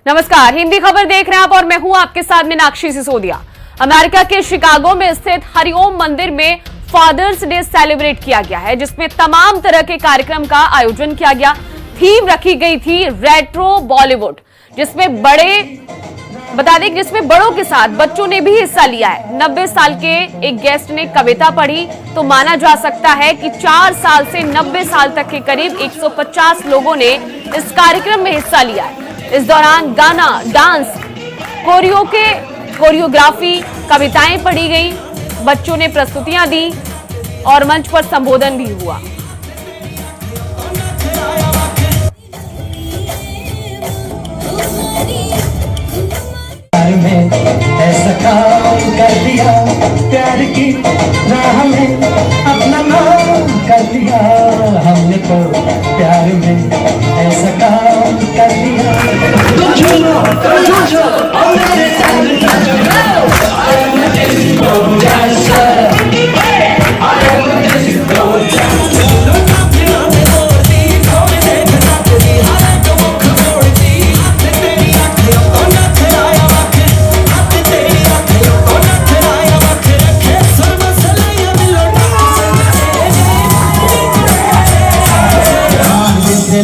नमस्कार, हिंदी खबर देख रहे हैं आप और मैं हूं आपके साथ मीनाक्षी सिसोदिया। अमेरिका के शिकागो में स्थित हरिओम मंदिर में फादर्स डे सेलिब्रेट किया गया है, जिसमें तमाम तरह के कार्यक्रम का आयोजन किया गया। थीम रखी गई थी रेट्रो बॉलीवुड, जिसमें बड़ों के साथ बच्चों ने भी हिस्सा लिया है। 90 साल के एक गेस्ट ने कविता पढ़ी तो माना जा सकता है कि 4 साल से 90 साल तक के करीब 150 लोगों ने इस कार्यक्रम में हिस्सा लिया है। इस दौरान गाना, डांस, कोरियोग्राफी, कविताएं पढ़ी गई, बच्चों ने प्रस्तुतियां दी और मंच पर संबोधन भी हुआ। ऐसा काम कर दिया, प्यार की राह में अपना नाम कर दिया हमने तो, प्यार में ऐसा काम कर दिया।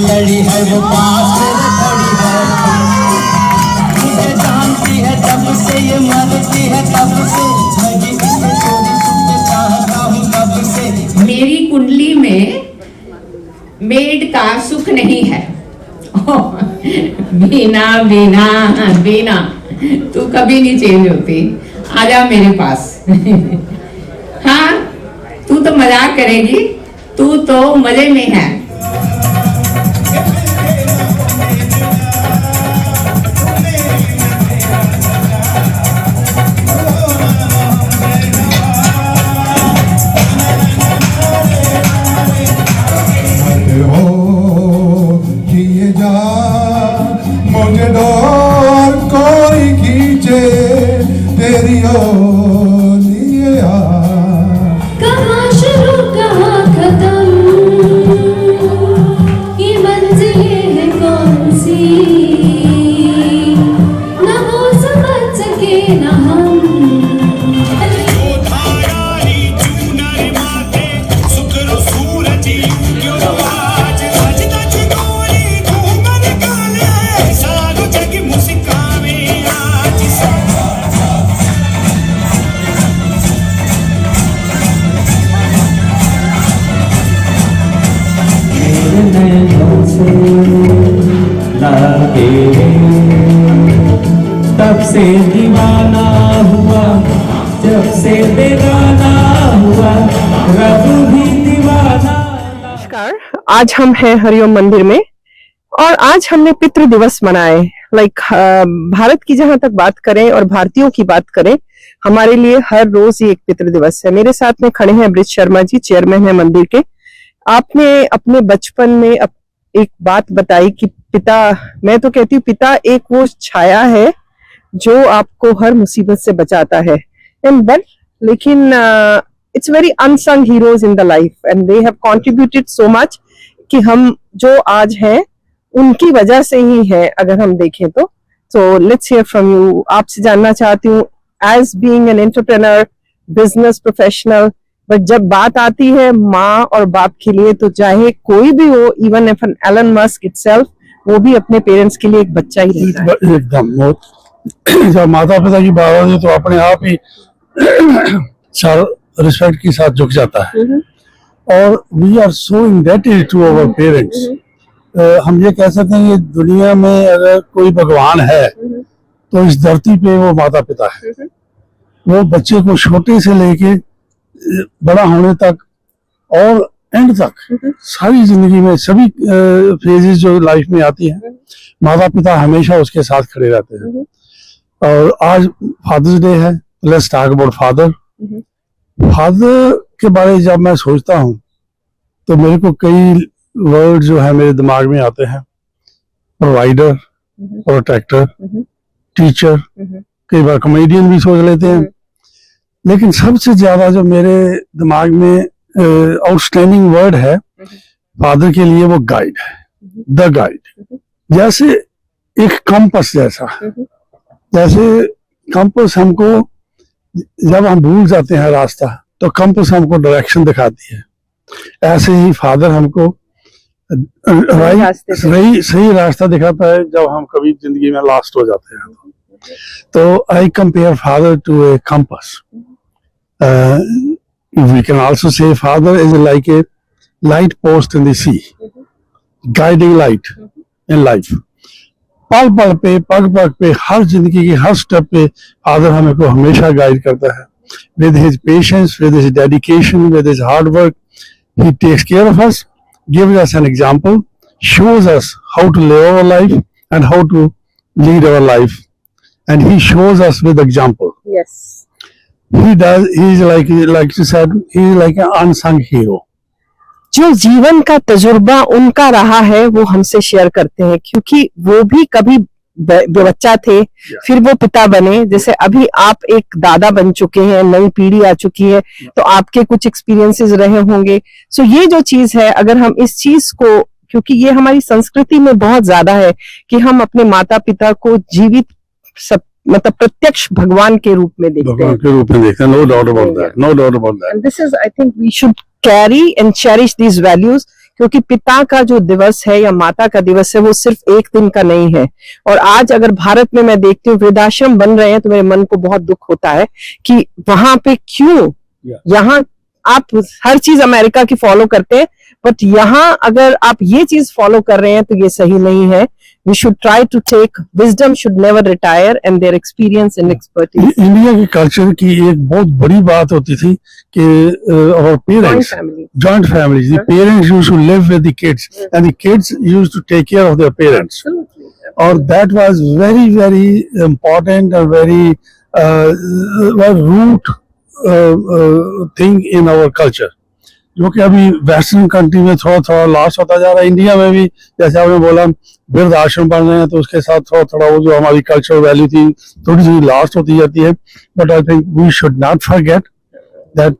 लड़ी है वो पास खड़ी है, मुझे जानती है तब से, ये मरती है तब से, मैं भी इसे चोरी छुपे चाहता हूँ कब से। मेरी कुंडली में मेड का सुख नहीं है। बीना बीना बीना, तू कभी नहीं चेंज होती, आजा मेरे पास। हाँ, तू तो मजाक करेगी, तू तो मजे में है। मुझे डोर कोई खींचे तेरी ओर लिए कहाँ शुरू कहाँ खत्म, ये मंजिलें हैं कौन सी, न वो समझ सके न हम। तब से दीवाना हुआ, जब से बेगाना हुआ, रब भी दीवाना। नमस्कार, आज हम हैं हरिओम मंदिर में और आज हमने पितृ दिवस मनाए। भारत की जहां तक बात करें और भारतीयों की बात करें, हमारे लिए हर रोज ये एक पितृ दिवस है। मेरे साथ में खड़े हैं ब्रिज शर्मा जी, चेयरमैन है मंदिर के। आपने अपने बचपन में एक बात बताई कि पिता, मैं तो कहती हूँ पिता एक वो छाया है जो आपको हर मुसीबत से बचाता है। लेकिन it's very unsung heroes in the life and they have contributed so much कि हम जो आज हैं उनकी वजह से ही है, अगर हम देखें तो। So let's hear from you. आपसे जानना चाहती हूँ, as being an entrepreneur, business professional, but जब बात आती है माँ और बाप के लिए, तो चाहे कोई भी हो, even if an Elon Musk itself, वो भी अपने पेरेंट्स के लिए एक बच्चा ही रहता है। एकदम। जब माता पिता की बात होती है तो अपने आप ही रिस्पेक्ट के साथ झुक जाता है। और we are so indebted to our parents. हम ये कह सकते हैं कि दुनिया में अगर कोई भगवान है तो इस धरती पे वो माता पिता है। वो बच्चे को छोटे से लेके बड़ा होने तक और एंड तक सारी जिंदगी में सभी फेजेस जो लाइफ में आती है, माता पिता हमेशा उसके साथ खड़े रहते हैं। और आज फादर्स डे है, let's talk about father. Father के बारे में जब मैं सोचता हूँ तो मेरे को कई वर्ड जो है मेरे दिमाग में आते हैं। प्रोवाइडर, प्रोटेक्टर, टीचर, कई बार कॉमेडियन भी सोच लेते हैं। लेकिन सबसे ज्यादा जो मेरे दिमाग में आउटस्टैंडिंग वर्ड है फादर के लिए, वो गाइड है, द गाइड। जैसे एक कंपस जैसा, जैसे कंपस हमको जब हम भूल जाते हैं रास्ता तो कंपस हमको डायरेक्शन दिखाती है, ऐसे ही फादर हमको सही रास्ता दिखाता है जब हम कभी जिंदगी में लॉस्ट हो जाते हैं। तो I compare father to a compass. We can also say father is like a light post in the sea, guiding light in life. पल पल पे, पग पग पे, हर जिंदगी के हर स्टेप पे फादर हमें को हमेशा गाइड करता है। With his patience, with his dedication, with his hard work, he takes care of us, gives us an example, shows us how to live our life and how to lead our life, and he shows us with example. Yes. He does. He's like you said, he's like an unsung hero. जो जीवन का तजुर्बा उनका रहा है वो हमसे share करते हैं, क्योंकि वो भी कभी बच्चा थे, फिर वो पिता बने। जैसे अभी आप एक दादा बन चुके हैं, नई पीढ़ी आ चुकी है, तो आपके कुछ एक्सपीरियंसेस रहे होंगे। सो ये जो चीज है, अगर हम इस चीज को, क्योंकि ये हमारी संस्कृति में बहुत ज्यादा है कि हम अपने माता पिता को जीवित मतलब प्रत्यक्ष भगवान के रूप में देखते हैं। No doubt about that, no doubt about that. This is, I think we should carry and cherish these values, क्योंकि पिता का जो दिवस है या माता का दिवस है वो सिर्फ एक दिन का नहीं है। और आज अगर भारत में मैं देखती हूँ वृद्धाश्रम बन रहे हैं तो मेरे मन को बहुत दुख होता है कि वहां पे क्यों, यहाँ आप हर चीज अमेरिका की फॉलो करते हैं, बट यहाँ अगर आप ये चीज फॉलो कर रहे हैं तो ये सही नहीं है। We should try to take, wisdom should never retire, and their experience and expertise. India के कल्चर की एक बहुत बड़ी बात होती थी कि our parents, joint families, the parents used to live with the kids, and the kids used to take care of their parents. Or that was very, very important and very root thing in our culture. जो कि अभी western country में थोड़ा थोड़ा loss होता जा रहा है। इंडिया में भी जैसे आपने बोला वृद्ध आश्रम बन रहे हैं, तो उसके साथ थोड़ा थोड़ा वो जो हमारी कल्चरल वैल्यू थी थोड़ी सी लॉस्ट होती जाती है। But I think we should not forget that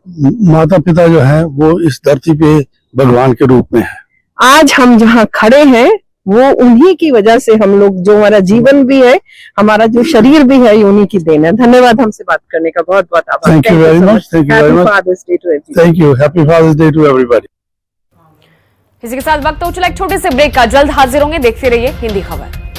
माता पिता जो है वो इस धरती पे भगवान के रूप में है। आज हम जहाँ खड़े हैं वो उन्हीं की वजह से, हम लोग जो हमारा जीवन भी है, हमारा जो शरीर भी है, उन्हीं की देन है। धन्यवाद हमसे बात करने का, बहुत बहुत आभार। Thank you very much, thank you very much. Father's day to everyone. Thank you, happy father's day to everybody. इसी के साथ वक्त हो चला एक छोटे से ब्रेक का, जल्द हाजिर होंगे, देखते रहिए हिंदी खबर।